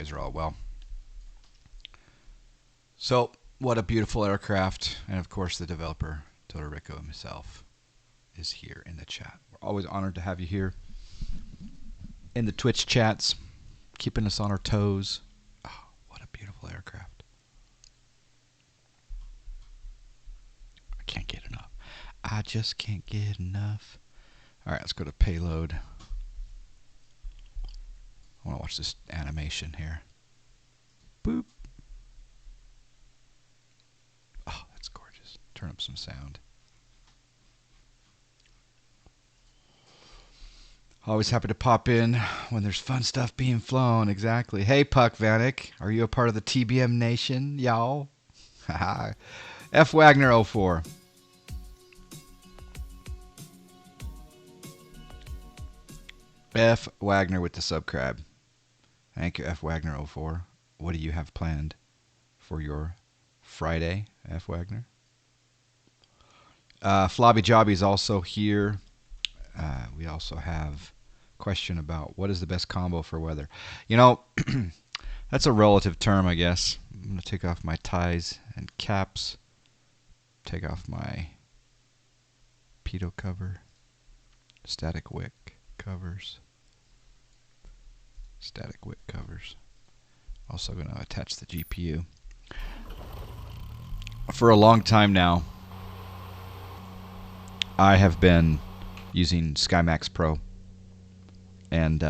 guys are all well. So, what a beautiful aircraft. And of course, the developer, Todorico himself, is here in the chat. We're always honored to have you here in the Twitch chats, keeping us on our toes. Oh, what a beautiful aircraft. I can't get enough. I just can't get enough. All right, let's go to payload. I want to watch this animation here. Boop. Oh, that's gorgeous. Turn up some sound. Always happy to pop in when there's fun stuff being flown. Exactly. Hey, Puck Vanek. Are you a part of the TBM Nation, y'all? F Wagner 04. F Wagner with the subcribe. Thank you, F Wagner 04. What do you have planned for your Friday, F Wagner? Flobby Jobby's also here. We also have a question about what is the best combo for weather. You know, that's a relative term, I guess. I'm going to take off my ties and caps. Take off my pitot cover. Static wick covers. Static wick covers. Also going to attach the GPU. For a long time now, I have been using SkyMax Pro, and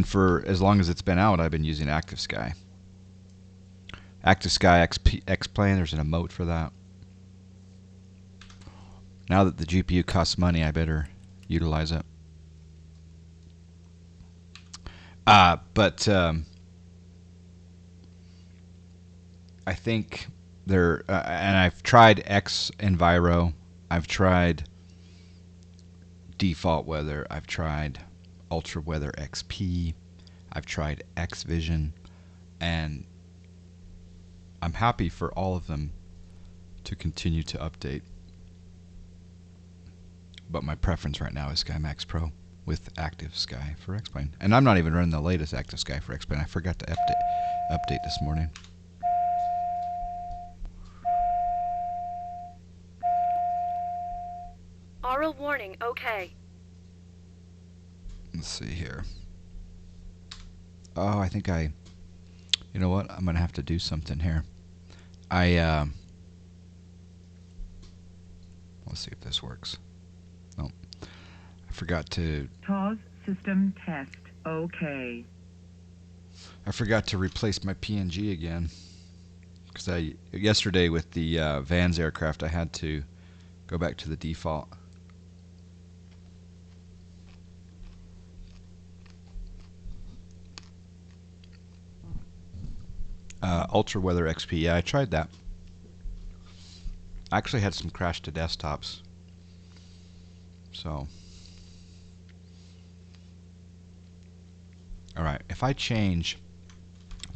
for as long as it's been out, I've been using ActiveSky. ActiveSky X-Plane, there's an emote for that. Now that the GPU costs money, I better utilize it. But I think there, and I've tried X Enviro, I've tried Default Weather, I've tried Ultra Weather XP, I've tried X Vision, and I'm happy for all of them to continue to update. But my preference right now is SkyMax Pro with ActiveSky for X-Plane. And I'm not even running the latest ActiveSky for X-Plane. I forgot to update this morning. Aural warning, okay. Let's see here. Oh, I think you know what? I'm going to have to do something here. Let's see if this works. Nope. I forgot to... TAWS system test, okay. I forgot to replace my PNG again. Because yesterday with the Vans aircraft, I had to go back to the default. Ultra Weather XP, yeah, I tried that. I actually had some crash to desktops. So, alright, if I change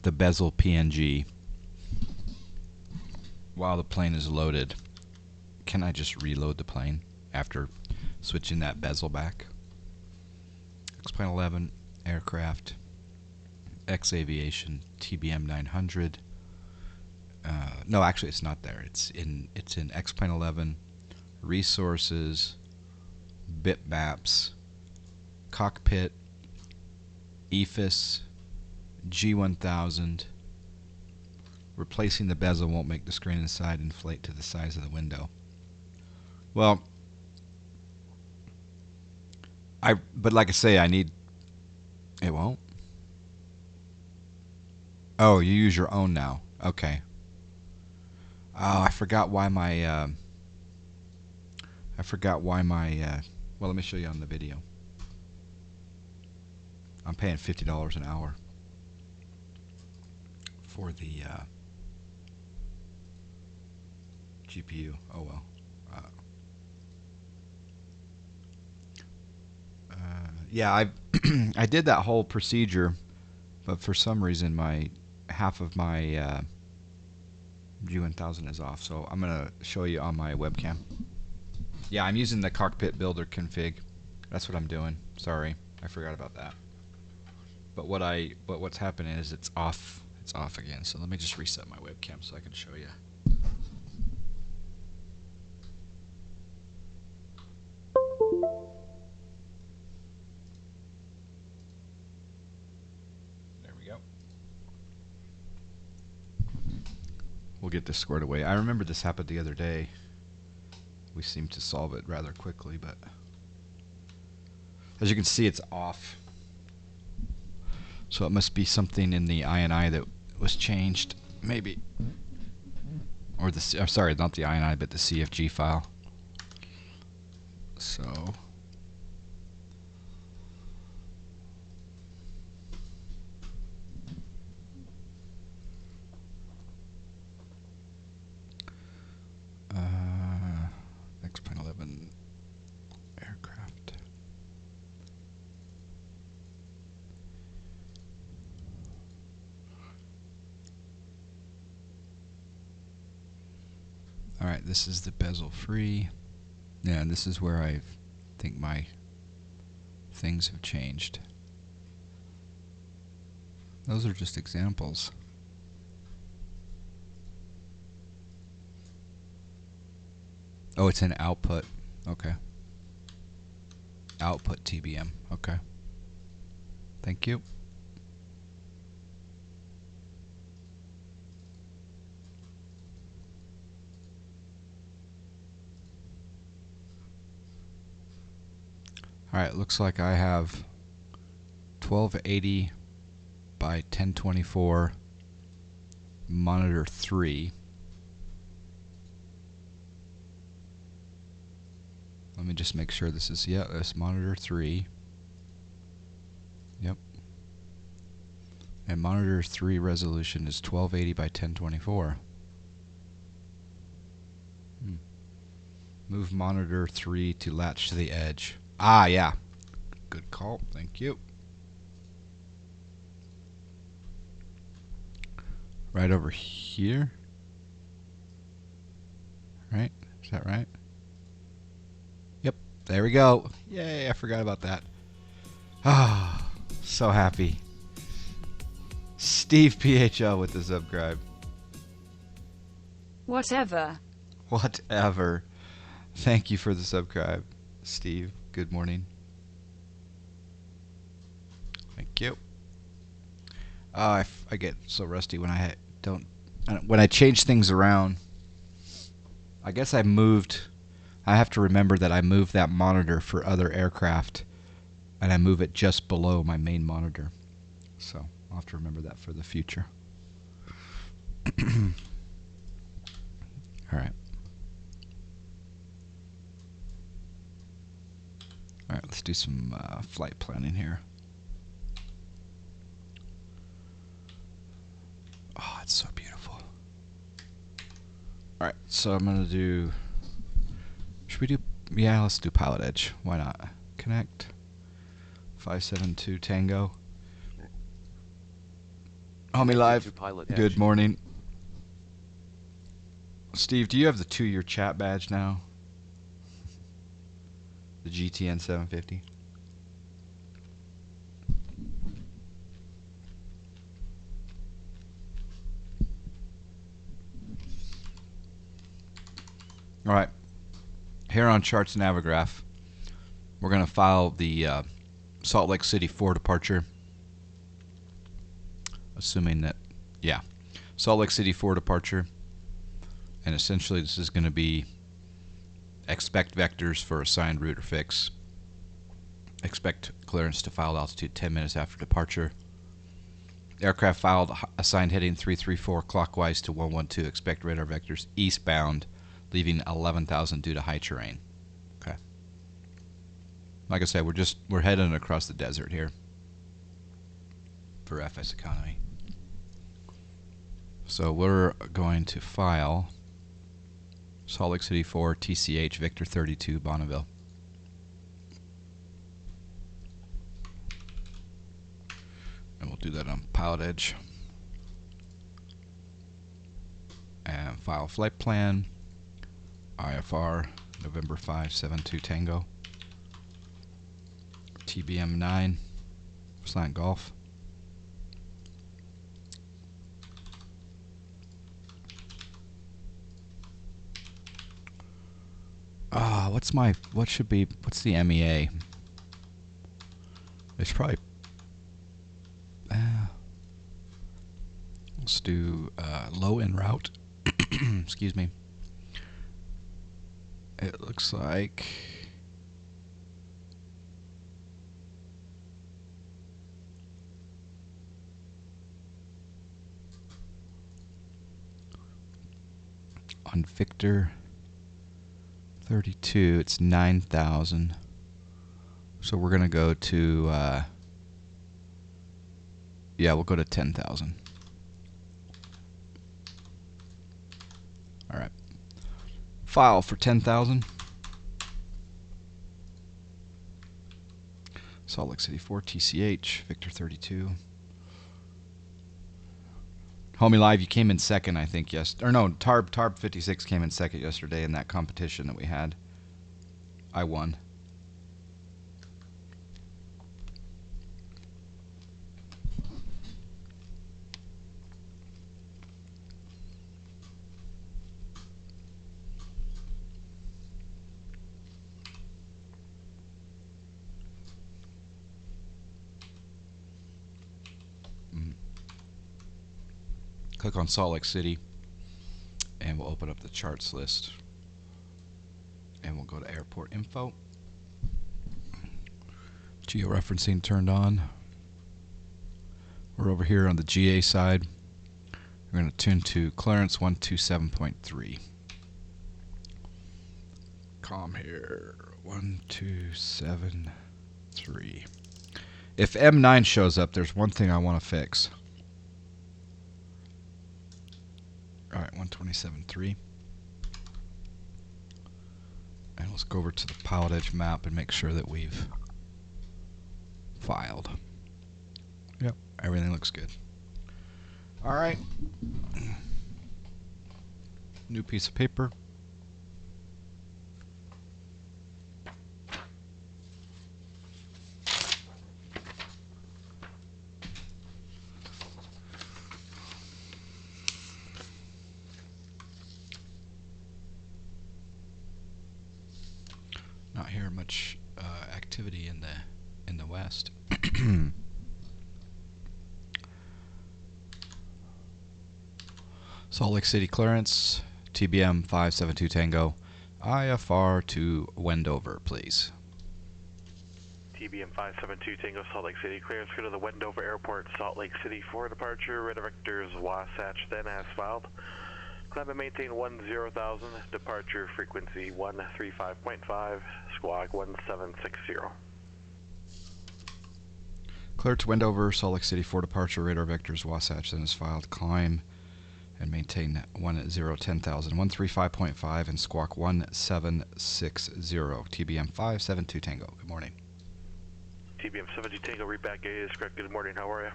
the bezel PNG while the plane is loaded, can I just reload the plane after switching that bezel back? X-Plane 11, aircraft, X Aviation, TBM 900. No, actually, it's not there. It's in X-Plane 11, resources, bitmaps, cockpit, EFIS, G1000. Replacing the bezel won't make the screen inside inflate to the size of the window. Well, but like I say, I need... It won't? Oh, you use your own now. Okay. Oh, I forgot why my... well, let me show you on the video. I'm paying $50 an hour for the GPU. Oh well. Yeah, I did that whole procedure, but for some reason half of my G1000 is off. So I'm gonna show you on my webcam. Yeah, I'm using the cockpit builder config. That's what I'm doing. Sorry, I forgot about that. but what's happening is it's off. It's off again. So let me just reset my webcam so I can show you. There we go. We'll get this squared away. I remember this happened the other day. We seemed to solve it rather quickly, but as you can see, it's off. So it must be something in the INI that was changed, maybe. Or the, I'm sorry, not the INI, but the CFG file. So X-Plane 11 aircraft. Alright, this is the bezel free. Yeah, and this is where I think my things have changed. Those are just examples. Oh, it's an output. Okay. Output TBM. Okay. Thank you. Alright, looks like I have 1280 by 1024 monitor 3. Let me just make sure this is, yeah, this monitor 3. Yep. And monitor 3 resolution is 1280 by 1024. Move monitor 3 to latch to the edge. Ah, yeah. Good call. Thank you. Right over here. Right? Is that right? Yep. There we go. Yay, I forgot about that. Ah, so happy. Steve PHL with the subscribe. Whatever. Whatever. Thank you for the subscribe, Steve. Good morning. Thank you. I get so rusty when I don't when I change things around. I guess I have to remember that I moved that monitor for other aircraft, and I move it just below my main monitor. So I'll have to remember that for the future. Alright. Alright, let's do some flight planning here. Oh, it's so beautiful. Alright, so I'm going to do... Should we do... Yeah, let's do Pilotedge. Why not? Connect. 572 Tango. Homie Live. Good morning. Steve, do you have the 2-year chat badge now? The GTN 750? Alright. Here on Charts Navigraph, we're going to file the Salt Lake City 4 departure. Assuming that, yeah, Salt Lake City 4 departure. And essentially this is going to be expect vectors for assigned route or fix. Expect clearance to filed altitude 10 minutes after departure. Aircraft filed assigned heading 334 clockwise to 112. Expect radar vectors eastbound, leaving 11,000 due to high terrain. Okay. Like I said, we're heading across the desert here for FS economy. So we're going to file Salt Lake City 4 TCH Victor 32 Bonneville. And we'll do that on Pilotedge. And file flight plan. IFR November 572 Tango. TBM 9 Slant Golf. what's the MEA? It's probably, let's do low en route. Excuse me. It looks like on Victor 32 it's 9,000. So we're gonna go to we'll go to 10,000. All right. File for 10,000. Salt Lake City 4 TCH Victor 32. Homie Live, you came in second, I think, Tarb 56 came in second yesterday in that competition that we had. I won. Click on Salt Lake City, and we'll open up the charts list. And we'll go to airport info. Georeferencing turned on. We're over here on the GA side. We're going to tune to clearance 127.3. Com here, 127.3. If M9 shows up, there's one thing I want to fix. Alright, 127.3. And let's go over to the Pilotedge map and make sure that we've filed. Yep, everything looks good. Alright. New piece of paper. Not hearing much activity in the west. Salt Lake City clearance, TBM 572 Tango, IFR to Wendover, please. TBM 572 Tango, Salt Lake City clearance. Go to the Wendover Airport, Salt Lake City for departure. Radar vectors Wasatch, then as filed. Climb and maintain 10,000. Departure frequency 135.5. Squawk 1760. Clear to Wendover, Salt Lake City for departure. Radar vectors Wasatch, then as filed. Climb and maintain 10,000, 135.5, and squawk 1760. TBM 572 Tango. Good morning. TBM 72 Tango, read back is correct. Good morning, how are you?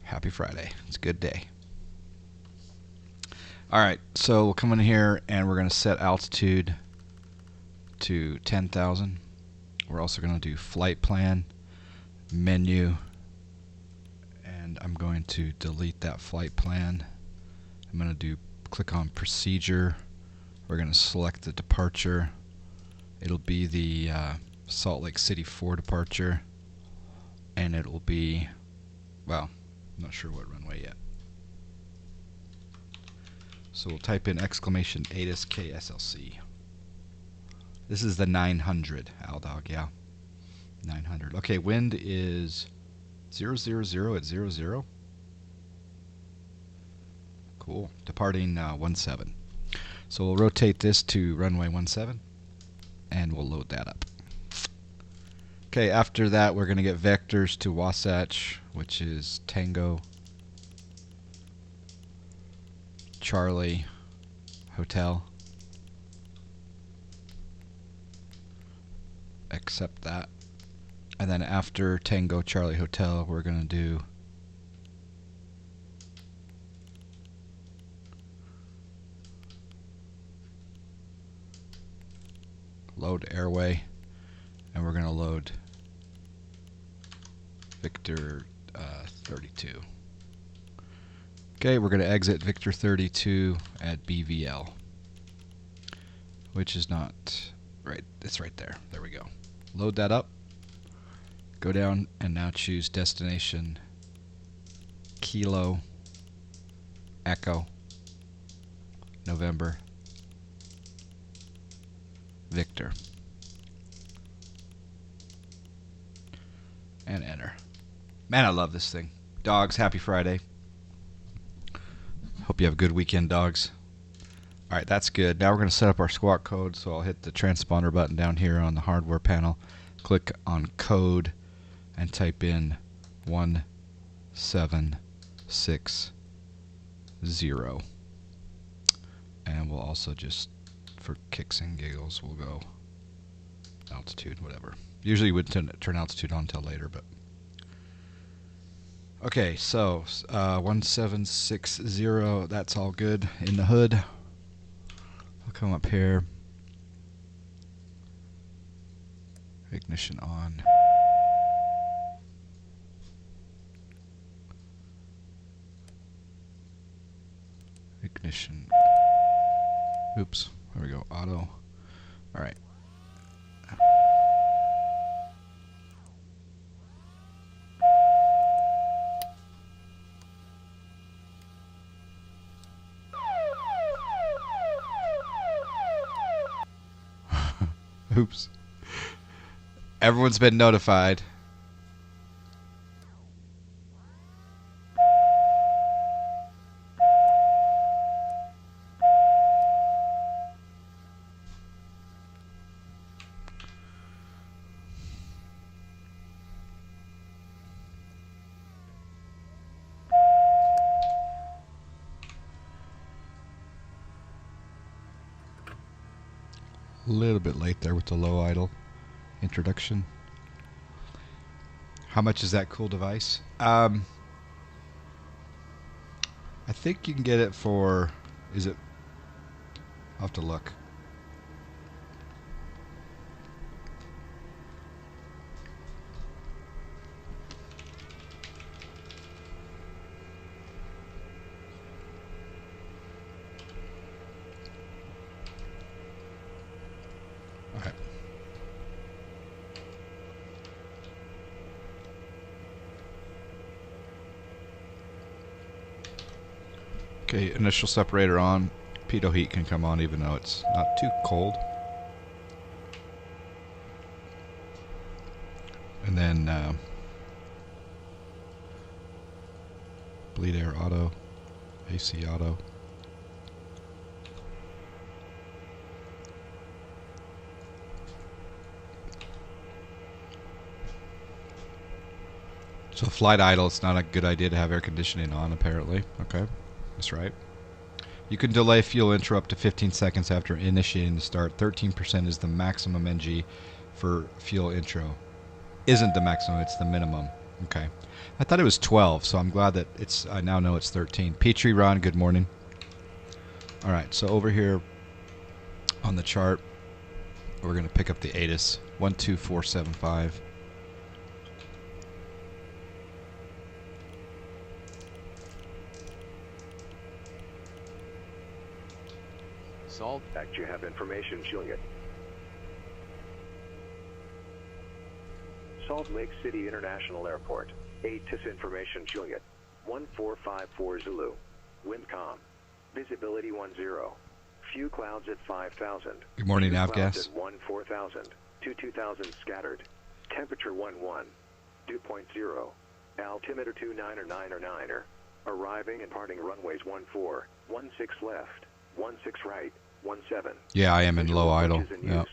Happy Friday. It's a good day. Alright, so we'll come in here and we're going to set altitude to 10,000. We're also going to do flight plan, menu, and I'm going to delete that flight plan. I'm going to click on procedure. We're going to select the departure. It'll be the Salt Lake City 4 departure, and it'll be, well, I'm not sure what runway yet. So we'll type in exclamation ATIS KSLC. This is the 900, Aldog, yeah. 900. Okay, wind is 000 at 00. Cool. Departing 17. So we'll rotate this to runway 17, and we'll load that up. Okay, after that we're going to get vectors to Wasatch, which is Tango, Charlie, Hotel. Accept that. And then after Tango, Charlie, Hotel, we're going to do load airway, and we're going to load Victor 32. Okay, we're going to exit Victor 32 at BVL, which is not right. It's right there. There we go. Load that up. Go down and now choose destination Kilo Echo November Victor. And enter. Man, I love this thing. Dogs, happy Friday. Hope you have a good weekend, dogs. Alright, that's good. Now we're going to set up our squawk code, so I'll hit the transponder button down here on the hardware panel. Click on code and type in 1760. And we'll also just, for kicks and giggles, we'll go altitude, whatever. Usually we wouldn't turn altitude on until later, but... Okay, so 1760, that's all good in the hood. I'll come up here. Ignition on. Ignition. Oops, there we go, auto. Alright. Oops. Everyone's been notified. A little bit late there with the low idle introduction. How much is that cool device? I think you can get it for, is it? I'll have to look. Alright. Okay, initial separator on. Pitot heat can come on even though it's not too cold. And then bleed air auto, AC auto. So flight idle, it's not a good idea to have air conditioning on, apparently. Okay, that's right. You can delay fuel intro up to 15 seconds after initiating the start. 13% is the maximum NG for fuel intro. Isn't the maximum, it's the minimum. Okay. I thought it was 12, so I'm glad that it's, I now know it's 13. Petrie, Ron, good morning. Alright, so over here on the chart, we're going to pick up the ATIS 12475. Salt Act, you have information, Juliet. Salt Lake City International Airport. ATIS information, Juliet. 1454 Zulu. Windcom. Visibility 10. Few clouds at 5,000. Good morning, Few Avgas. clouds at 14,000. 2,000 scattered. Temperature 11. Dew point 0. Altimeter 29er. Arriving and parting runways 14, 16 left, 16 right, 17. Yeah, I am in Visual low idle. approaches in Yeah. use.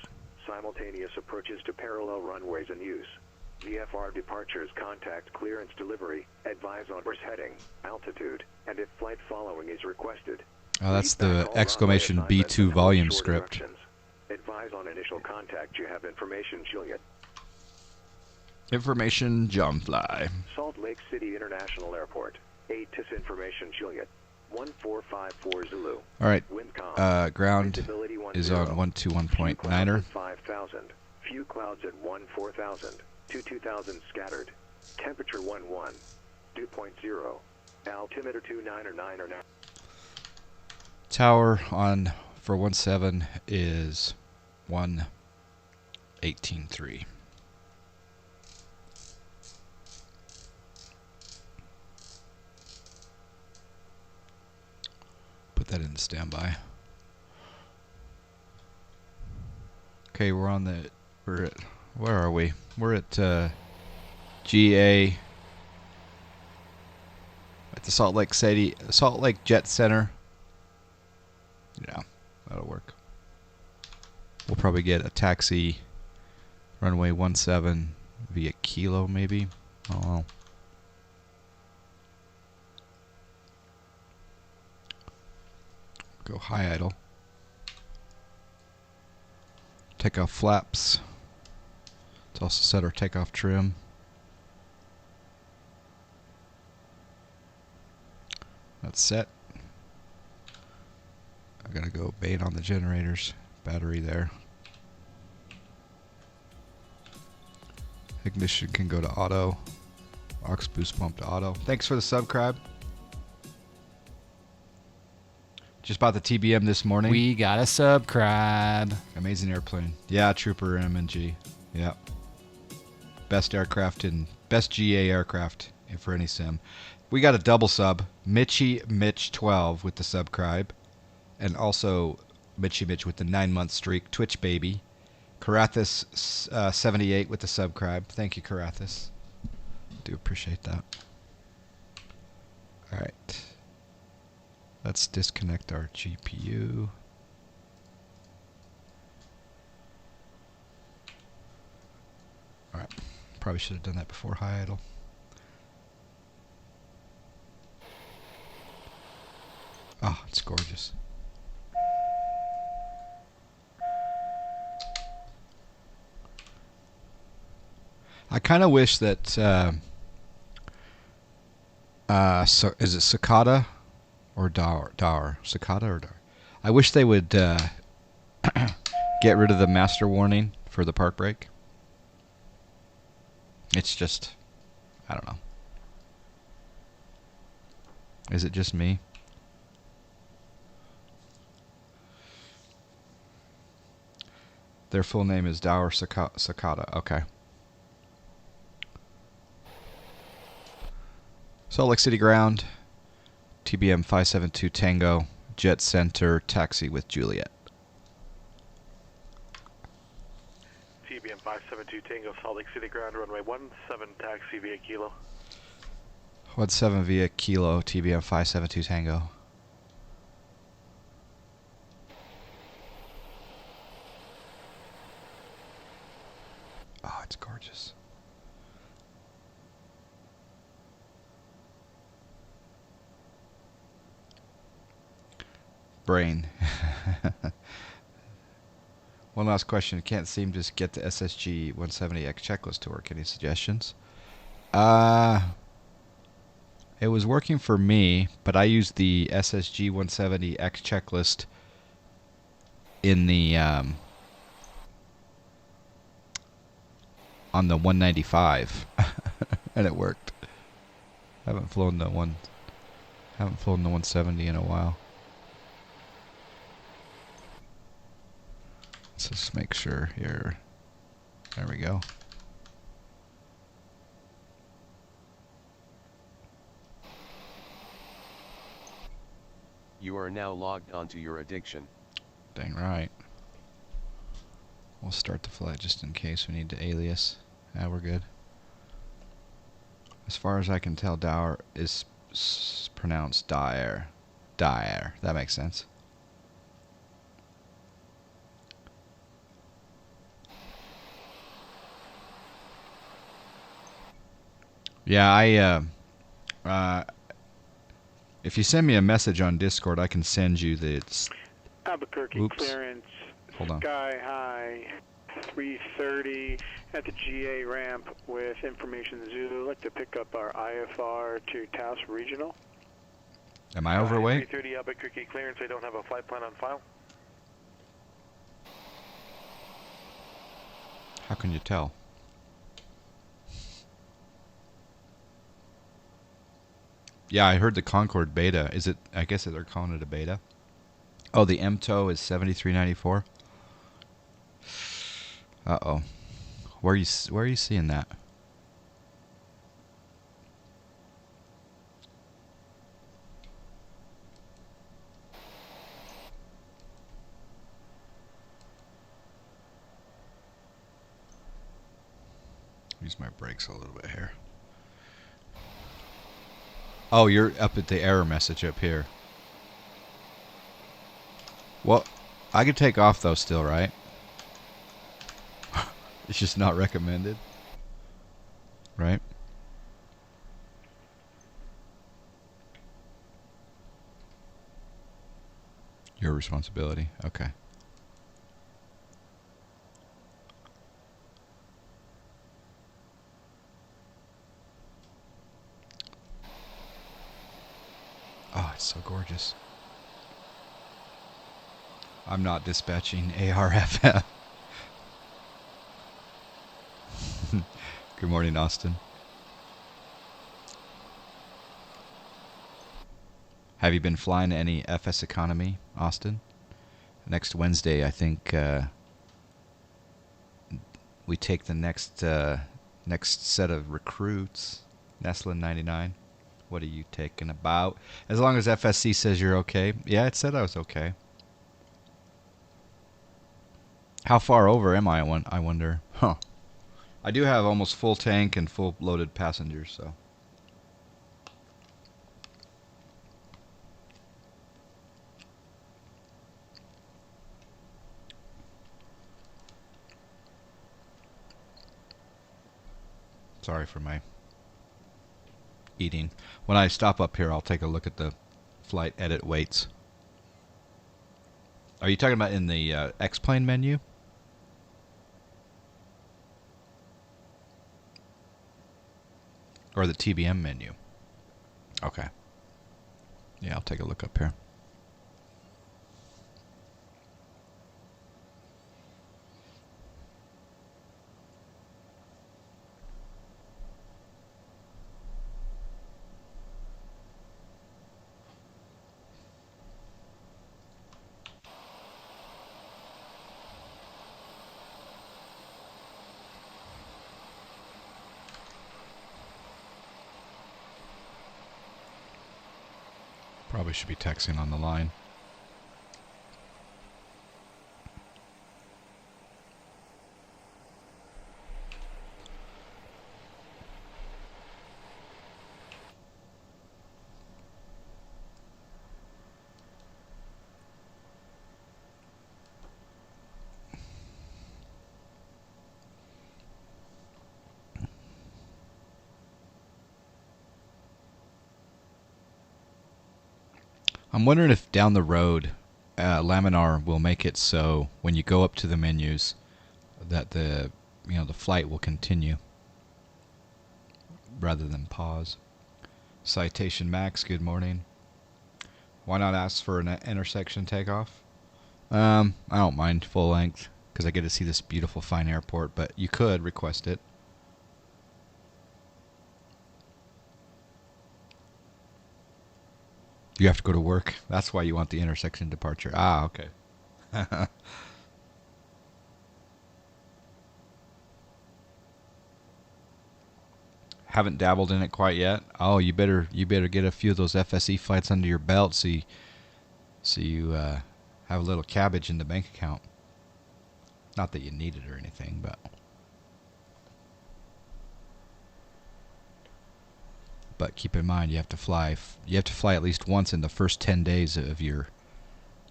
Simultaneous approaches to parallel runways in use. VFR departures, contact clearance delivery, advise on course heading, altitude, and if flight following is requested. Oh, that's Read back the all runway exclamation assignments B2 and volume short script. directions. Advise on initial contact. You have information, Juliet. Information, Jumpfly. Salt Lake City International Airport. ATIS information, Juliet. 1454 Zulu. All right. Windcom. Ground Visibility 10. is on 121.9er. 5,000. Few clouds at 14,000. 2,000 scattered. Temperature 11. Dew point 0. Altimeter 29er. Tower on for 17 is 1 18.3. Put that in standby. Okay, we're at, where are we? We're at GA at the Salt Lake Jet Center. Yeah, that'll work. We'll probably get a taxi runway 17 via Kilo, maybe. I don't know. Go high idle. Takeoff flaps. Let's also set our takeoff trim. That's set. I'm gonna go bait on the generators. Battery there. Ignition can go to auto. Aux boost pump to auto. Thanks for the subscribe. Just bought the TBM this morning. We got a subscribe. Amazing airplane. Yeah, Trooper MNG. Yeah. Best GA aircraft for any sim. We got a double sub. Mitch 12 with the subscribe. And also Mitchy Mitch with the 9-month streak. Twitch baby. Karathis 78 with the subscribe. Thank you, Karathis. Do appreciate that. Alright. Let's disconnect our GPU. Alright. Probably should have done that before high idle. Oh, it's gorgeous. I kind of wish that so is it Socata or daher? Socata or daher? I wish they would get rid of the master warning for the park brake. It's just, I don't know. Is it just me? Their full name is daher-socata. Okay. Salt Lake City ground. TBM 572 Tango. Jet Center taxi with Juliet. TBM 572 Tango, Salt Lake City ground, runway 17 taxi via Kilo. 17 via Kilo, TBM 572 Tango. Oh, it's gorgeous. Brain. One last question. Can't seem to get the SSG 170X checklist to work. Any suggestions? It was working for me, but I used the SSG 170X checklist in the on the 195, and it worked. Haven't flown the 170 in a while. Let's just make sure here. There we go. You are now logged onto your addiction. Dang right. We'll start the flight just in case we need to alias. Yeah, we're good. As far as I can tell, daher is pronounced daher. Daher. That makes sense. Yeah, if you send me a message on Discord, I can send you the... Albuquerque Oops. clearance, Hold on. sky high, 330 at the GA ramp with information Zulu. I'd like to pick up our IFR to Taos Regional. Am I overweight? 330 Albuquerque clearance, I don't have a flight plan on file. How can you tell? Yeah, I heard the Concorde beta. Is it? I guess they're calling it a beta. Oh, the MTOW is 7394. Uh-oh. Where are you seeing that? Use my brakes a little bit here. Oh, you're up at the error message up here. Well, I could take off though still, right? It's just not recommended. Right? Your responsibility. Okay. Oh, it's so gorgeous. I'm not dispatching ARFF. Good morning, Austin. Have you been flying any FS Economy, Austin? Next Wednesday, I think we take the next set of recruits. Nestlin 99. What are you taking about? As long as FSC says you're okay. Yeah, it said I was okay. How far over am I wonder? Huh. I do have almost full tank and full loaded passengers, so. Sorry for my eating. When I stop up here, I'll take a look at the flight edit weights. Are you talking about in the X-plane menu? Or the TBM menu? Okay. Yeah, I'll take a look up here. Probably should be texting on the line. I'm wondering if down the road, Laminar will make it so when you go up to the menus, that the flight will continue rather than pause. Citation Max, good morning. Why not ask for an intersection takeoff? I don't mind full length because I get to see this beautiful fine airport, but you could request it. You have to go to work. That's why you want the intersection departure. Ah, okay. Haven't dabbled in it quite yet. Oh, you better get a few of those FSE flights under your belt so you have a little cabbage in the bank account. Not that you need it or anything, but keep in mind you have to fly at least once in the first 10 days of your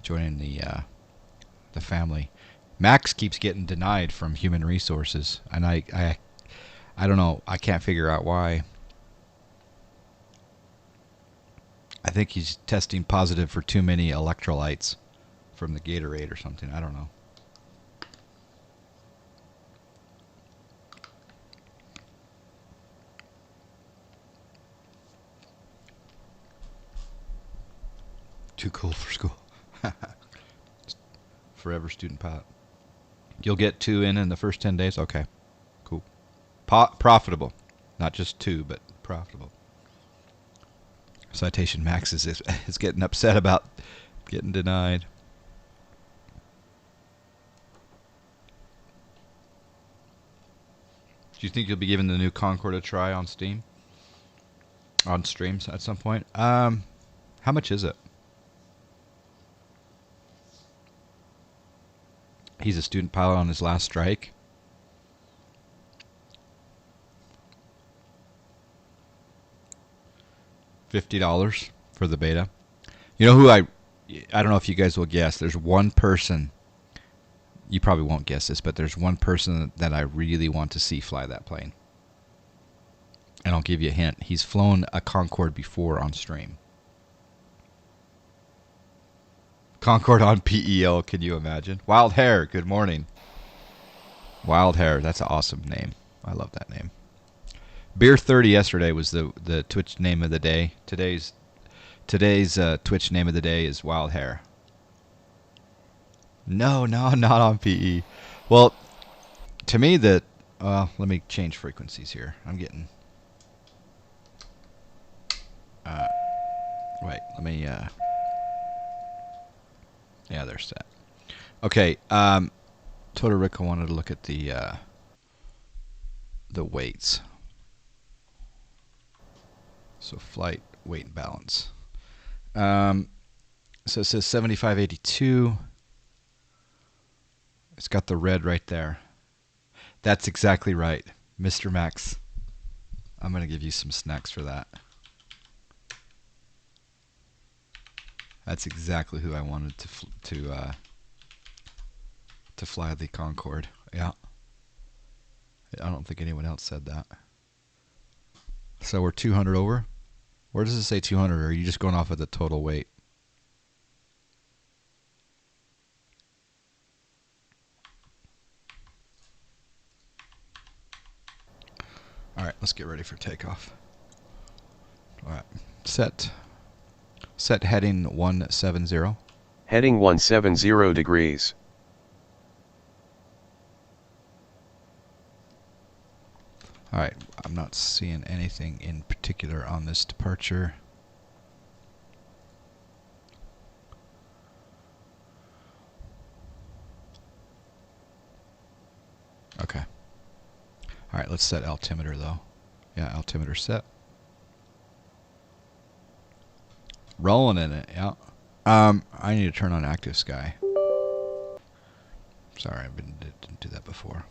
joining the family. Max keeps getting denied from human resources, and I don't know. I can't figure out why. I think he's testing positive for too many electrolytes from the Gatorade or something. I don't know. Too cool for school. Forever student pilot. You'll get 2 in the first 10 days? Okay. Cool. Profitable. Not just 2, but profitable. Citation Max is getting upset about getting denied. Do you think you'll be giving the new Concorde a try on Steam? On streams at some point? How much is it? He's a student pilot on his last strike. $50 for the beta. You know who I don't know if you guys will guess. There's one person, you probably won't guess this, but there's one person that I really want to see fly that plane. And I'll give you a hint. He's flown a Concorde before on stream. Concorde on PEO, can you imagine? Wild Hair, good morning. Wild Hair, that's an awesome name. I love that name. Beer 30 yesterday was the Twitch name of the day. Today's Twitch name of the day is Wild Hair. No, not on PE. Well, to me let me change frequencies here. I'm getting... wait, let me... yeah, they're set. Okay, Toto Rico wanted to look at the weights. So flight, weight, and balance. So it says 7582. It's got the red right there. That's exactly right. Mr. Max. I'm going to give you some snacks for that. That's exactly who I wanted to fly the Concorde. Yeah. I don't think anyone else said that. So we're 200 over. Where does it say 200, or are you just going off of the total weight? All right, let's get ready for takeoff. All right, set heading 170. Heading 170 degrees. All right, I'm not seeing anything in particular on this departure. Okay. All right, let's set altimeter though. Yeah, altimeter set. Rolling in it, yeah. I need to turn on active sky. Sorry, didn't do that before.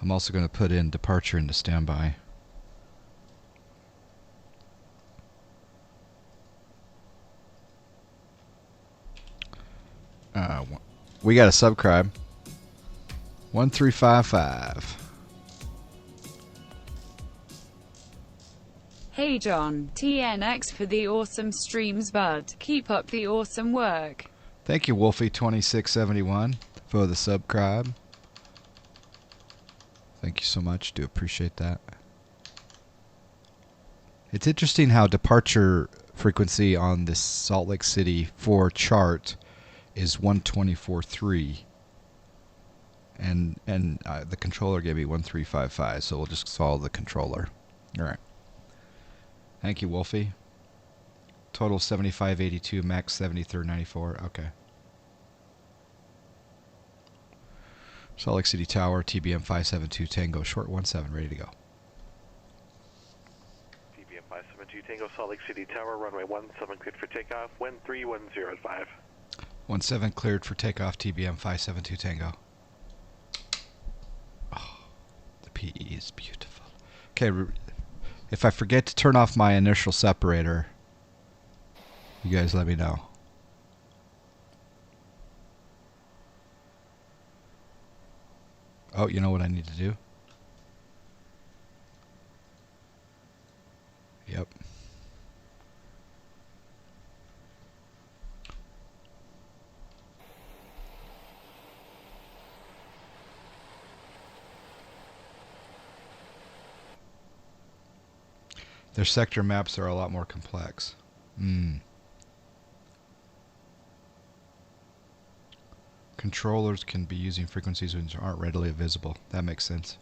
I'm also going to put in departure into standby. We got a subscribe. 1355. Hey John, TNX for the awesome streams, bud. Keep up the awesome work. Thank you, Wolfie2671, for the subscribe. Thank you so much. Do appreciate that. It's interesting how departure frequency on this Salt Lake City 4 chart is 124.3. And the controller gave me 1355, so we'll just follow the controller. All right. Thank you, Wolfie. Total 7582, max 7394. Okay. Salt Lake City Tower, TBM 572 Tango, short 17, ready to go. TBM 572 Tango, Salt Lake City Tower, runway 17 cleared for takeoff, wind 310 at 5. 17 cleared for takeoff, TBM 572 Tango. Oh, the PE is beautiful. Okay, if I forget to turn off my inertial separator, you guys let me know. Oh, you know what I need to do? Yep. Their sector maps are a lot more complex. Controllers can be using frequencies which aren't readily visible. That makes sense.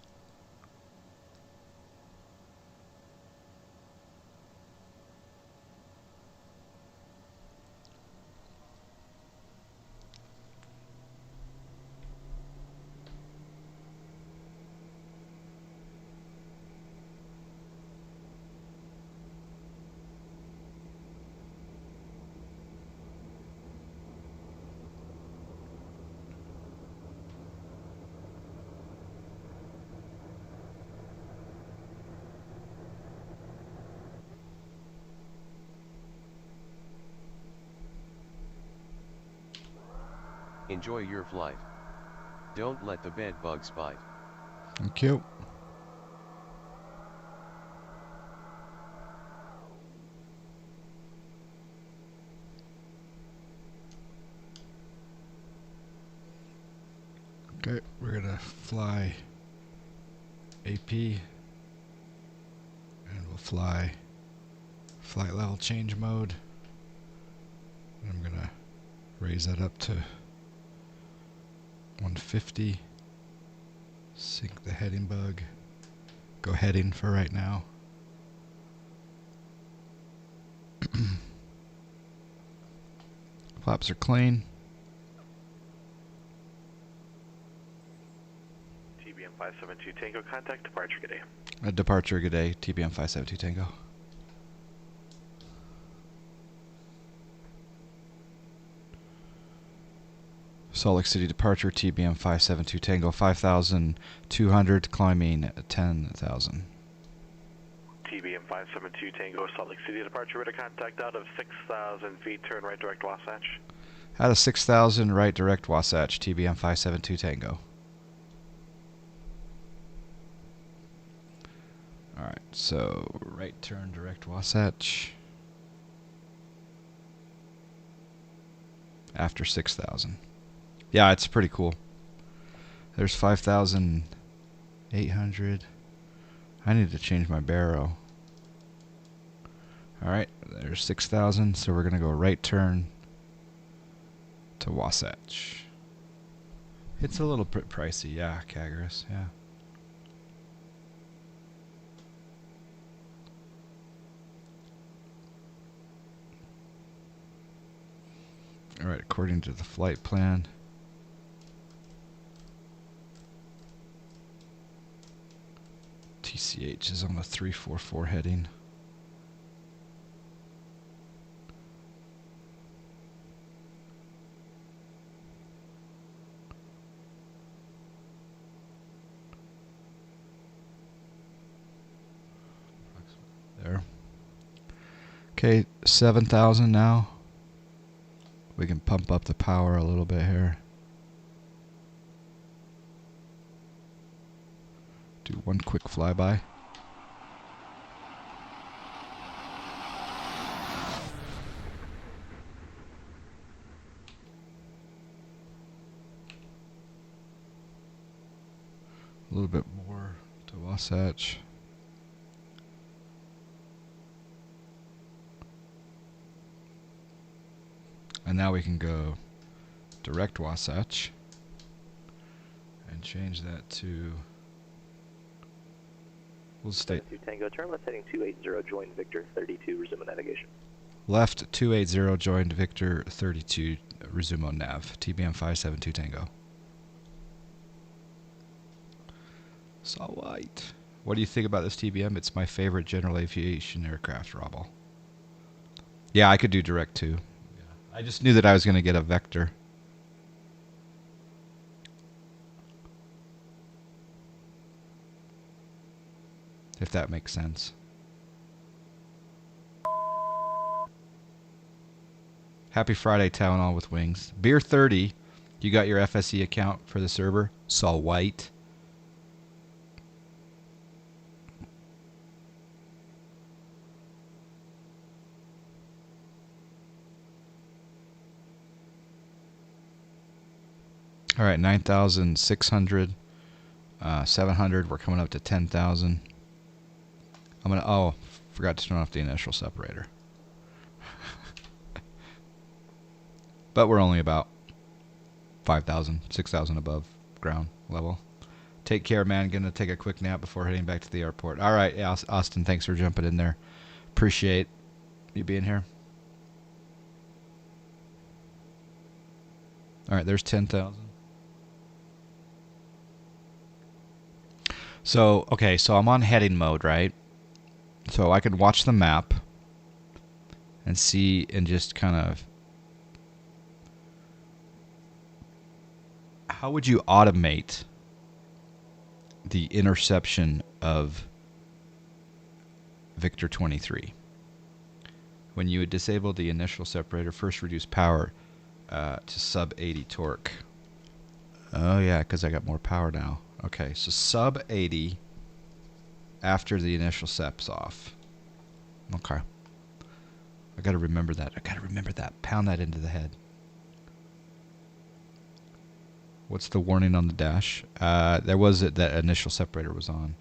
Enjoy your flight. Don't let the bed bugs bite. Thank you. Okay, we're gonna fly AP, and we'll fly flight level change mode. And I'm gonna raise that up to 150. Sync the heading bug. Go heading for right now. Flaps are clean. TBM 572 Tango, contact departure, good day. Departure, good day. TBM 572 Tango. Salt Lake City departure, TBM 572 Tango, 5,200, climbing 10,000. TBM 572 Tango, Salt Lake City departure, radar contact out of 6,000 feet, turn right direct Wasatch. Out of 6,000, right direct Wasatch, TBM 572 Tango. Alright, so right turn direct Wasatch. After 6,000. Yeah, it's pretty cool. There's 5,800. I need to change my barrow. Alright, there's 6,000, so we're going to go right turn to Wasatch. It's a little bit pricey, yeah, Cagaris, yeah. Alright, according to the flight plan. TCH is on the 344 heading. There. Okay, 7,000 now. We can pump up the power a little bit here. Do one quick flyby. A little bit more to Wasatch. And now we can go direct Wasatch and change that to, we'll stay Tango, turn left heading 280, join Victor 32, resume navigation. left 280, joined Victor 32, resume on nav, TBM 572 Tango. So white. What do you think about this TBM? It's my favorite general aviation aircraft, Robble. Yeah, I could do direct too. I just knew that I was going to get a Vector. If that makes sense. Happy Friday, Town Hall with Wings. Beer 30. You got your FSE account for the server? Saw white. All right, 9,600, 700. We're coming up to 10,000. I'm gonna. Oh, forgot to turn off the initial separator. But we're only about 5,000, 6,000 above ground level. Take care, man. Gonna take a quick nap before heading back to the airport. All right, Austin. Thanks for jumping in there. Appreciate you being here. All right, there's 10,000. So, okay, so I'm on heading mode, right? So I can watch the map and see and just kind of... How would you automate the interception of Victor 23? When you would disable the initial separator, first reduce power, to sub 80 torque. Oh yeah, because I got more power now. Okay, so sub 80 after the initial SEP's off. Okay. I gotta remember that. I gotta remember that. Pound that into the head. What's the warning on the dash? There was it that initial separator was on.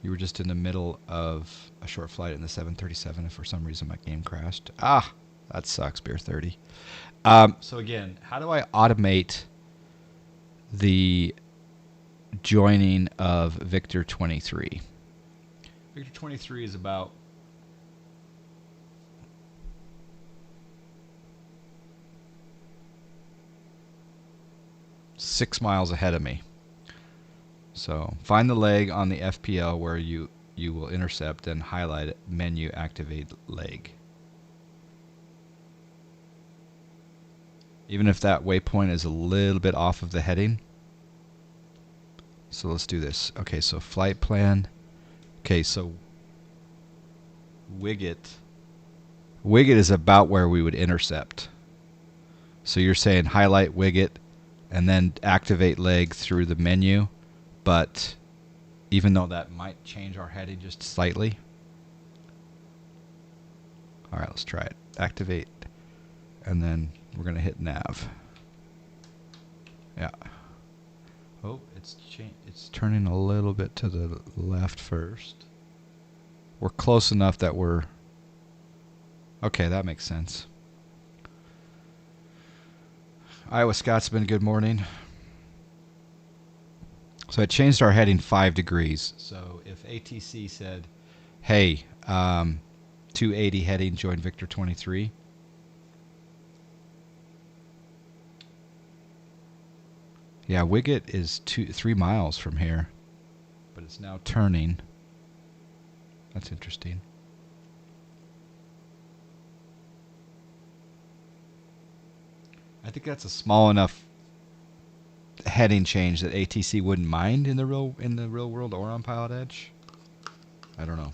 You were just in the middle of a short flight in the 737 and for some reason my game crashed. Ah, that sucks, Beer 30. So again, how do I automate the joining of Victor 23? Victor 23 is about 6 miles ahead of me. So find the leg on the FPL where you will intercept and highlight it, menu activate leg. Even if that waypoint is a little bit off of the heading. So let's do this. Okay, so flight plan. Okay, so Wiget is about where we would intercept. So you're saying highlight Wiget and then activate leg through the menu, but even though that might change our heading just slightly. Alright, let's try it. Activate, and then we're going to hit nav. Yeah. Oh, it's turning a little bit to the left first. We're close enough that we're... Okay, that makes sense. Iowa Scotsman, good morning. So it changed our heading 5 degrees. So if ATC said, hey, 280 heading, join Victor 23. Yeah, Wiget is 3 miles from here, but it's now turning. That's interesting. I think that's a small enough heading change that ATC wouldn't mind in the real world or on Pilotedge. I don't know.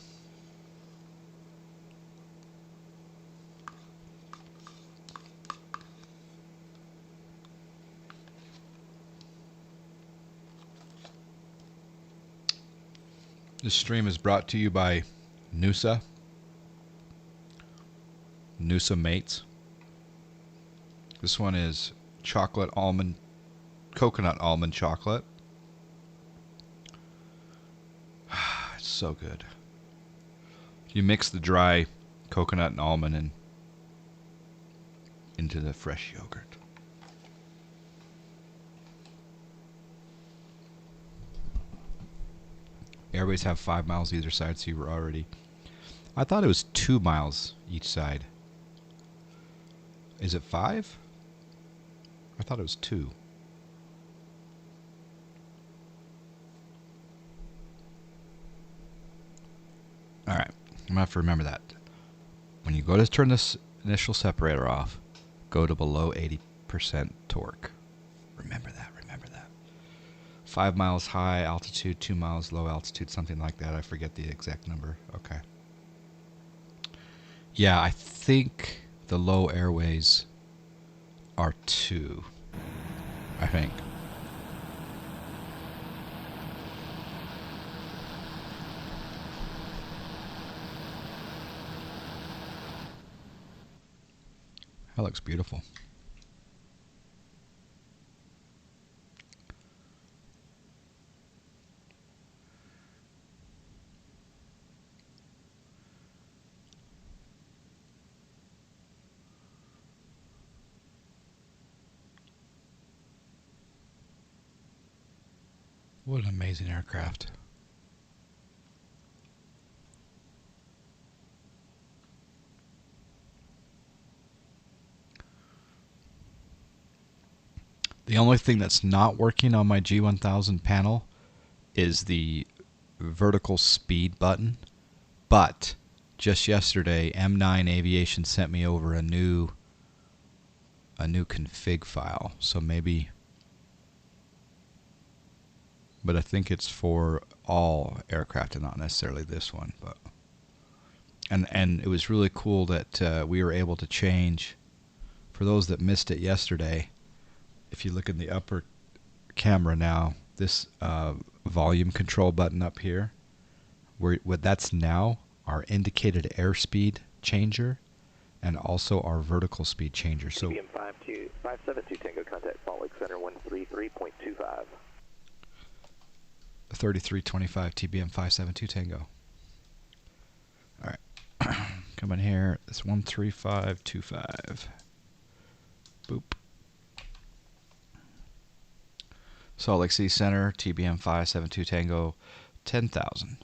This stream is brought to you by Noosa Mates. This one is coconut almond chocolate. It's so good. You mix the dry coconut and almond into the fresh yogurt. Airways have 5 miles either side, so you were already... I thought it was 2 miles each side. Is it 5? I thought it was 2. Alright, I'm going to have to remember that. When you go to turn this initial separator off, go to below 80% torque. Remember that. 5 miles high altitude, 2 miles low altitude, something like that. I forget the exact number. Okay. Yeah, I think the low airways are 2. I think. That looks beautiful. What an amazing aircraft. The only thing that's not working on my G1000 panel is the vertical speed button, but just yesterday M9 Aviation sent me over a new config file, so maybe, but I think it's for all aircraft and not necessarily this one. But and it was really cool that we were able to change for those that missed it yesterday, if you look in the upper camera now, this volume control button up here, what that's now our indicated airspeed changer and also our vertical speed changer. So TBM 572 Tango, contact Salt Lake Center 133.25. 3325 TBM 572 Tango. All right, come in here. It's 13525. Boop. Salt Lake City Center, TBM 572 Tango, 10,000.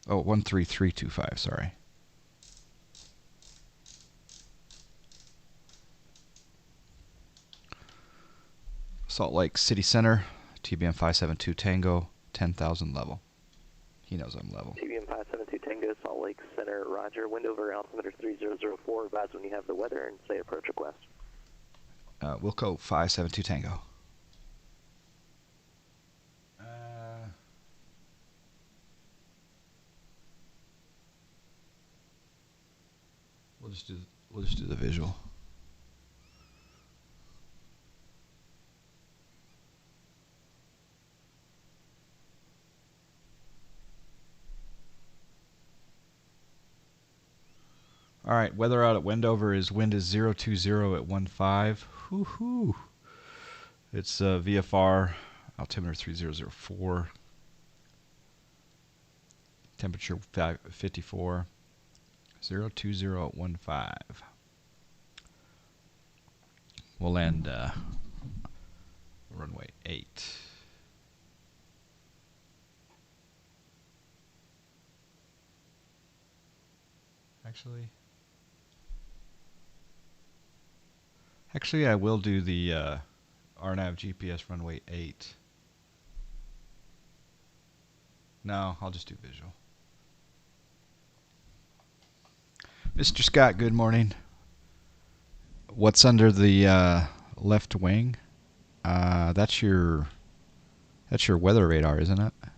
Oh, 13325, sorry. Salt Lake City Center, TBM 572 Tango, 10,000 level. He knows I'm level. TBM 572 Tango, Salt Lake Center, Roger. Wind over altimeter 3004. Advise when you have the weather and say approach request. Wilco 572 Tango. We'll just do the visual. All right, weather out at Wendover is wind is 020 at 15. Hoo-hoo. It's VFR, altimeter 3004. Temperature 54. 020 at 15. We'll land runway 8. Actually, I will do the RNAV GPS runway 8. No, I'll just do visual. Mr. Scott, good morning. What's under the left wing? That's your weather radar, isn't it? I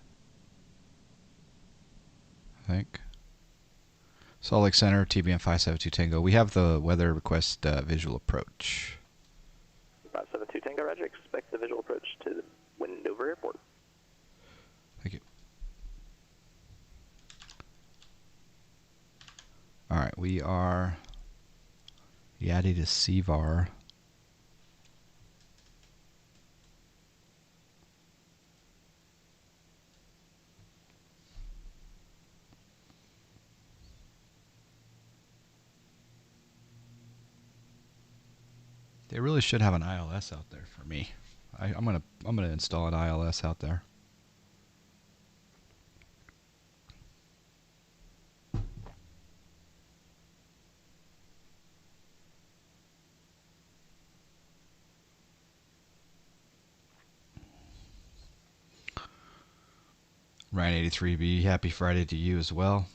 think. Salt Lake Center, TBM 572 Tango. We have the weather request visual approach. 572 Tango, Roger. Expect the visual approach to the Wendover Airport. Thank you. All right, we are Yadi to Sevar. They really should have an ILS out there for me. I'm gonna install an ILS out there. Ryan 83B, happy Friday to you as well.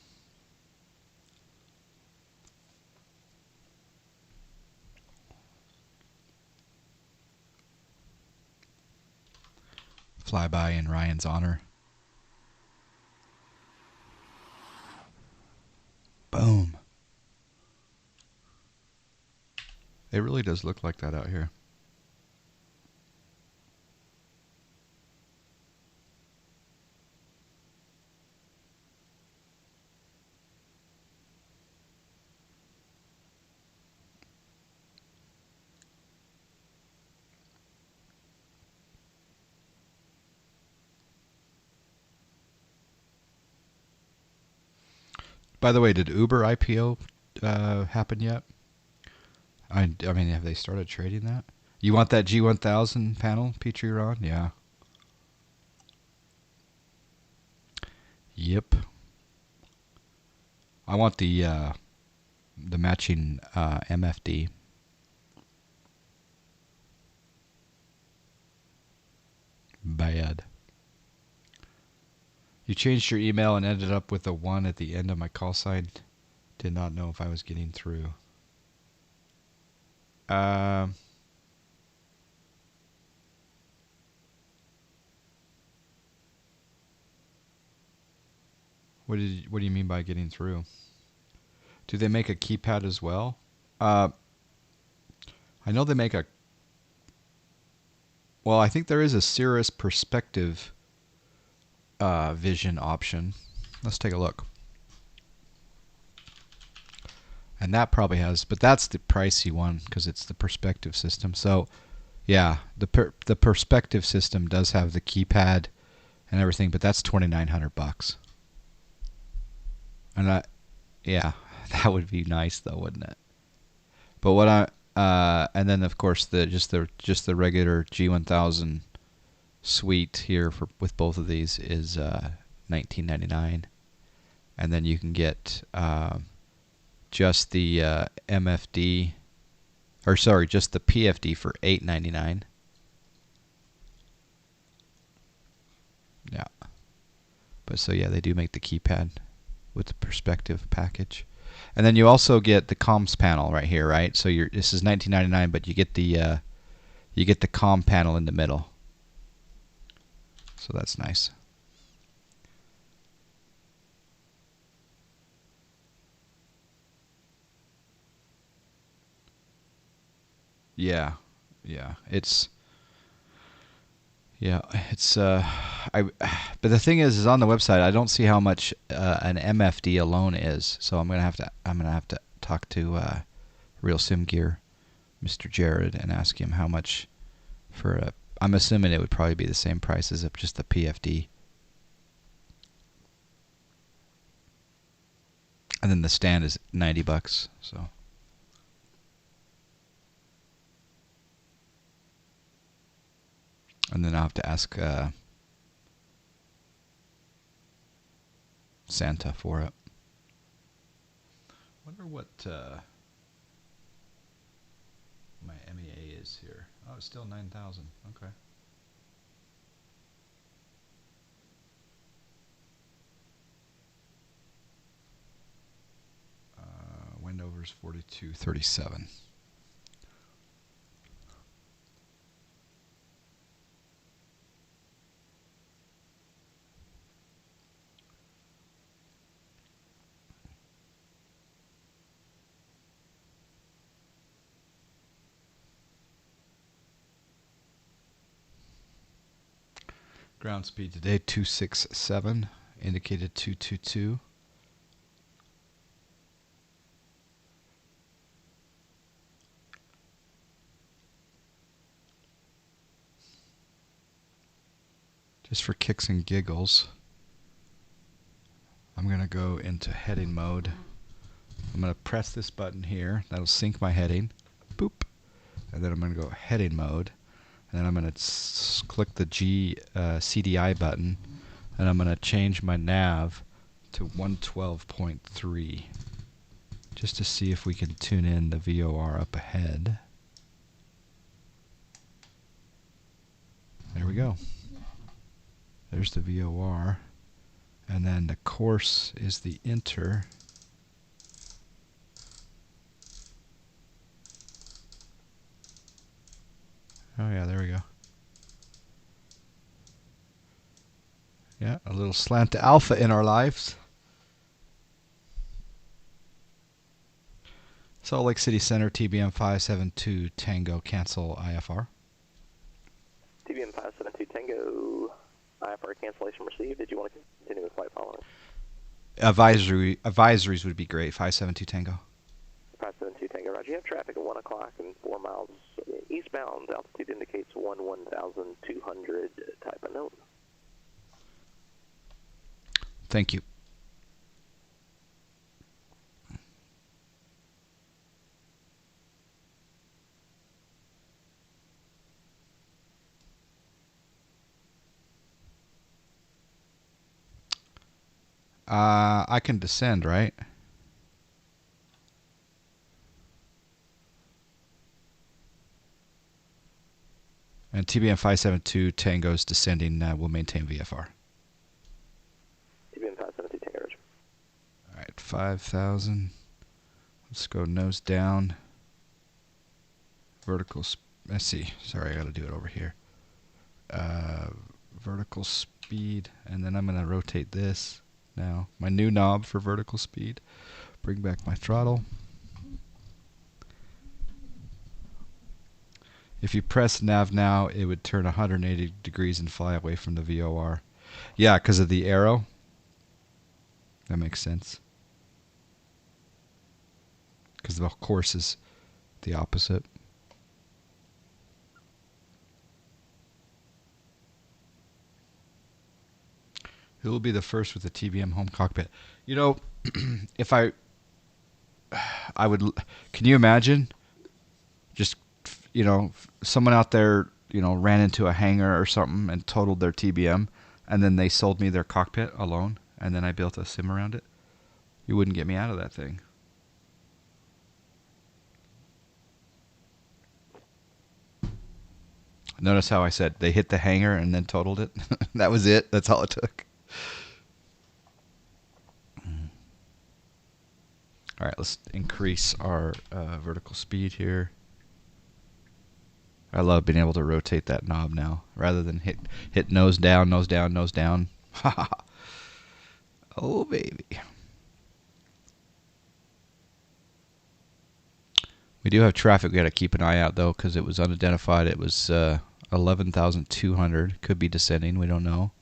Flyby in Ryan's honor. Boom. It really does look like that out here. By the way, did Uber IPO happen yet? I mean, have they started trading that? You want that G1000 panel, Petrie Ron? Yeah. Yep. I want the matching MFD. Bad. You changed your email and ended up with a 1 at the end of my call sign. Did not know if I was getting through. What do you mean by getting through? Do they make a keypad as well? I know they make a. Well, I think there is a Cirrus Perspective vision option. Let's take a look. And that probably has, but that's the pricey one because it's the perspective system. So, yeah, the perspective system does have the keypad and everything, but that's $2,900. And yeah, that would be nice though, wouldn't it? But what and then of course just the regular G1000 suite here with both of these is $19.99, and then you can get just the MFD, or sorry, just the PFD for $8.99. Yeah, but so yeah, they do make the keypad with the perspective package, and then you also get the comms panel right here, right? So this is $19.99, but you get the comm panel in the middle. So that's nice. Yeah, it's but the thing is on the website I don't see how much an MFD alone is. So I'm gonna have to talk to Real Sim Gear, Mr. Jared, and ask him how much for a. I'm assuming it would probably be the same price as just the PFD. And then the stand is $90. So. And then I'll have to ask Santa for it. Wonder what my MEA is here. Oh, it's still 9,000. Okay. Wendover's 4237. Ground speed today 267, indicated 222. Just for kicks and giggles, I'm going to go into heading mode. I'm going to press this button here. That'll sync my heading. Boop. And then I'm going to go heading mode. And then I'm going to click the CDI button, and I'm going to change my nav to 112.3 just to see if we can tune in the VOR up ahead. There we go. There's the VOR. And then the course is the inter. Oh yeah, there we go. Yeah, a little slant to alpha in our lives. Salt Lake City Center, TBM 572 Tango, cancel IFR. TBM 572 Tango, IFR cancellation received. Did you want to continue with flight following? Advisories would be great. 572 Tango. 572 Tango, Roger. You have traffic at 1 o'clock and 4 miles eastbound. Altitude indicates 1,200, type unknown. Thank you. I can descend, right? And TBM 572 Tango's descending will maintain VFR. TBM 572 Tango, Roger. Alright, 5,000. Let's go nose down. Vertical, let's see. Sorry, I gotta do it over here. Vertical speed, and then I'm gonna rotate this now. My new knob for vertical speed. Bring back my throttle. If you press nav now, it would turn 180 degrees and fly away from the VOR. Yeah, because of the arrow. That makes sense. Because the course is the opposite. Who will be the first with the TBM home cockpit? You know, if I would, can you imagine? Just, you know, someone out there, you know, ran into a hangar or something and totaled their TBM, and then they sold me their cockpit alone, and then I built a sim around it. You wouldn't get me out of that thing. Notice how I said they hit the hangar and then totaled it? That was it. That's all it took. All right, let's increase our vertical speed here. I love being able to rotate that knob now rather than hit nose down, nose down, nose down. Oh, baby. We do have traffic we got to keep an eye out, though, because it was unidentified. It was 11,200. Could be descending. We don't know.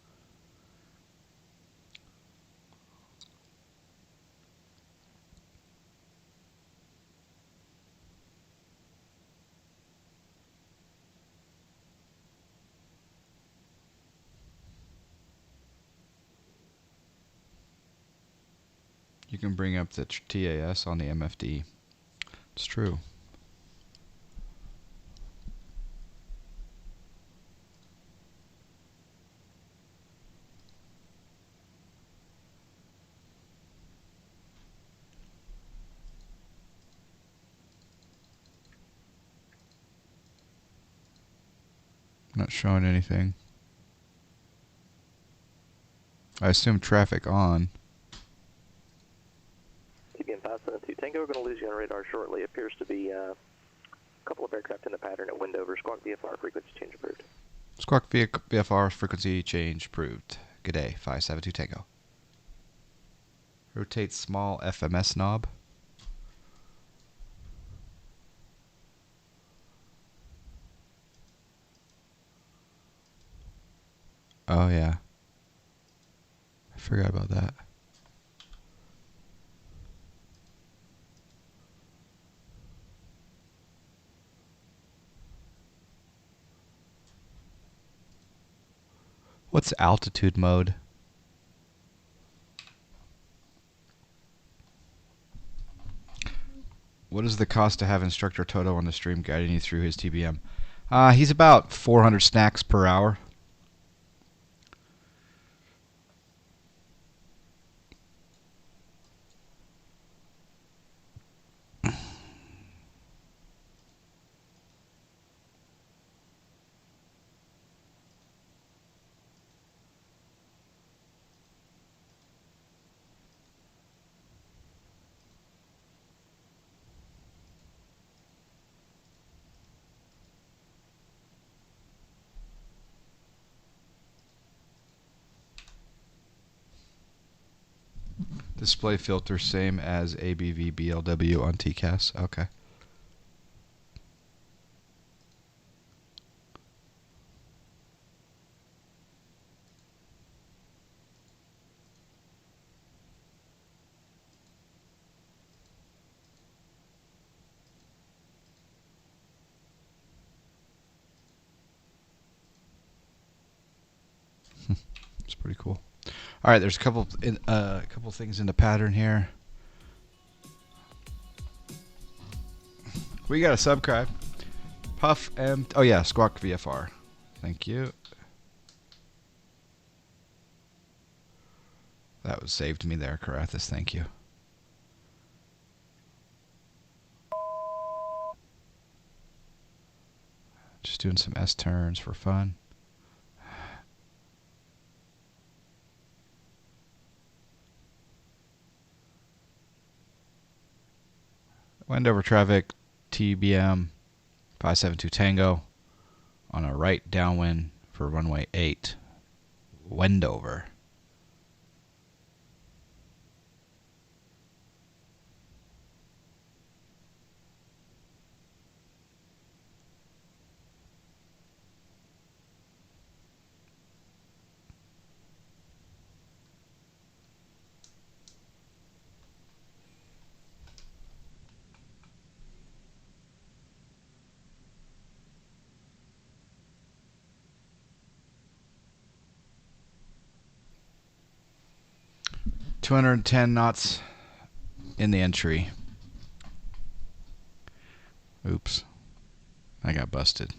You can bring up the TAS on the MFD. It's true. Not showing anything. I assume traffic on. TBM 572 Tango, we're going to lose you on radar shortly. Appears to be a couple of aircraft in the pattern at Wendover. Squawk VFR frequency change approved. Squawk VFR frequency change approved. Good day, 572 Tango. Rotate small FMS knob. Oh yeah. I forgot about that. What's altitude mode? What is the cost to have Instructor Toto on the stream guiding you through his TBM? He's about 400 snacks per hour. Display filter same as ABV BLW on TCAS. Okay. It's pretty cool. All right, there's a couple things in the pattern here. We got a subscribe. Puff M. Oh yeah, Squawk VFR. Thank you. That was saved me there, Carathis. Thank you. Just doing some S turns for fun. Wendover traffic, TBM 572 Tango on a right downwind for runway 8, Wendover. 210 knots in the entry. Oops. I got busted.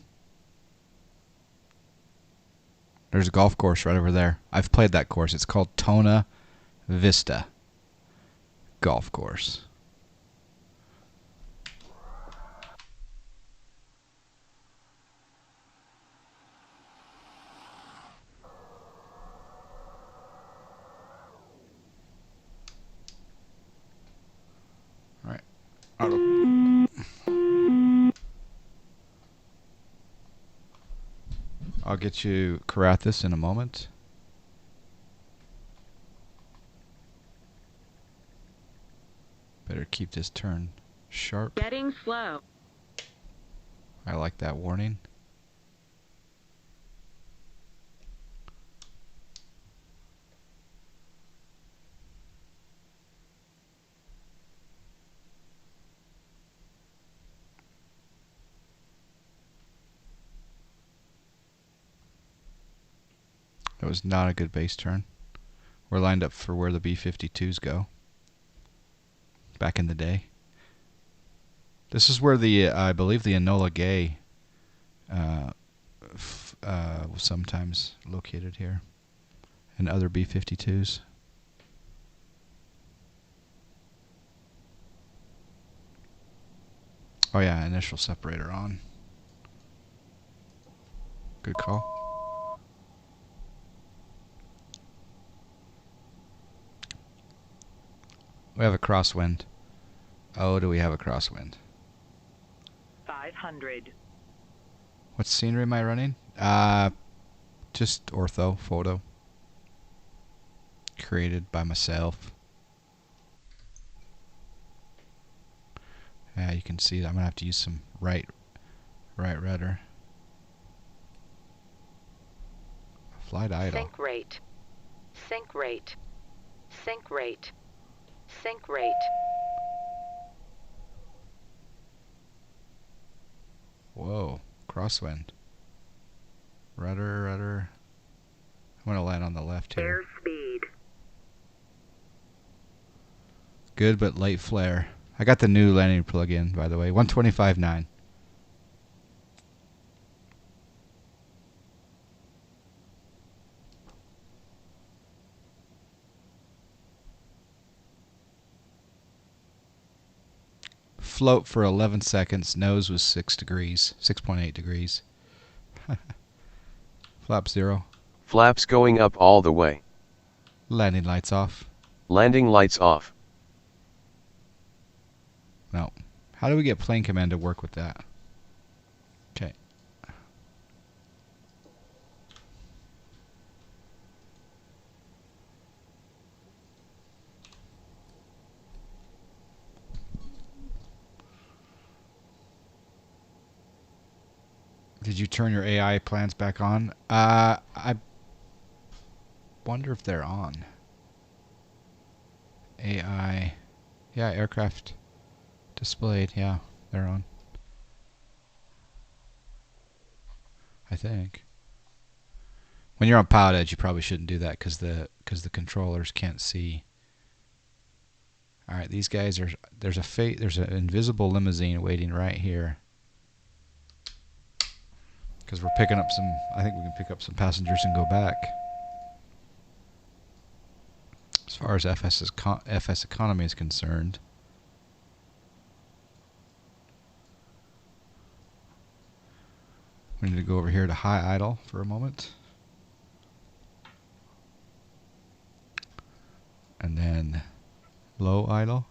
There's a golf course right over there. I've played that course. It's called Tona Vista Golf Course. All right. I'll get you Karathis in a moment. Better keep this turn sharp. Getting slow. I like that warning. That was not a good base turn. We're lined up for where the B-52s go. Back in the day. This is where the, I believe the Enola Gay was sometimes located here. And other B-52s. Oh yeah, initial separator on. Good call. We have a crosswind. Oh, do we have a crosswind? 500. What scenery am I running? Just ortho photo. Created by myself. Yeah, you can see that I'm gonna have to use some right rudder. Flight idle. Sync rate. Sync rate. Sync rate. Sync rate. Whoa, crosswind. Rudder. I'm gonna land on the left here. Airspeed. Good, but late flare. I got the new landing plug-in, by the way. 125.9. Float for 11 seconds. Nose was 6 degrees. 6.8 degrees. Flap 0. Flaps going up all the way. Landing lights off. Landing lights off. No. How do we get plane command to work with that? Okay. Did you turn your AI plans back on? I wonder if they're on. AI. Yeah, aircraft displayed. Yeah, they're on. I think. When you're on Pilotedge, you probably shouldn't do that because the controllers can't see. All right, these guys are. There's an invisible limousine waiting right here. Because we're picking up some. I think we can pick up some passengers and go back. As far as FS economy is concerned. We need to go over here to high idle for a moment. And then low idle.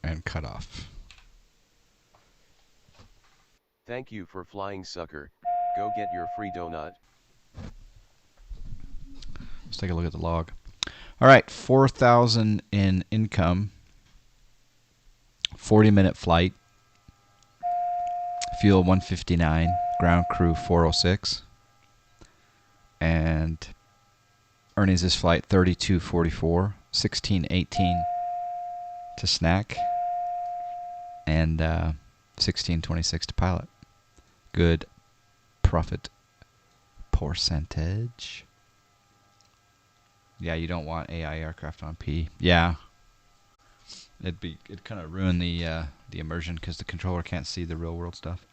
And cut off. Thank you for flying, sucker. Go get your free donut. Let's take a look at the log. All right, 4,000 in income. 40-minute flight. Fuel 159. Ground crew 406. And earnings this flight 32.44. 16.18. to snack, and 1626 to pilot. Good profit percentage. Yeah, you don't want AI aircraft on P. Yeah, it'd kind of ruin the immersion because the controller can't see the real world stuff.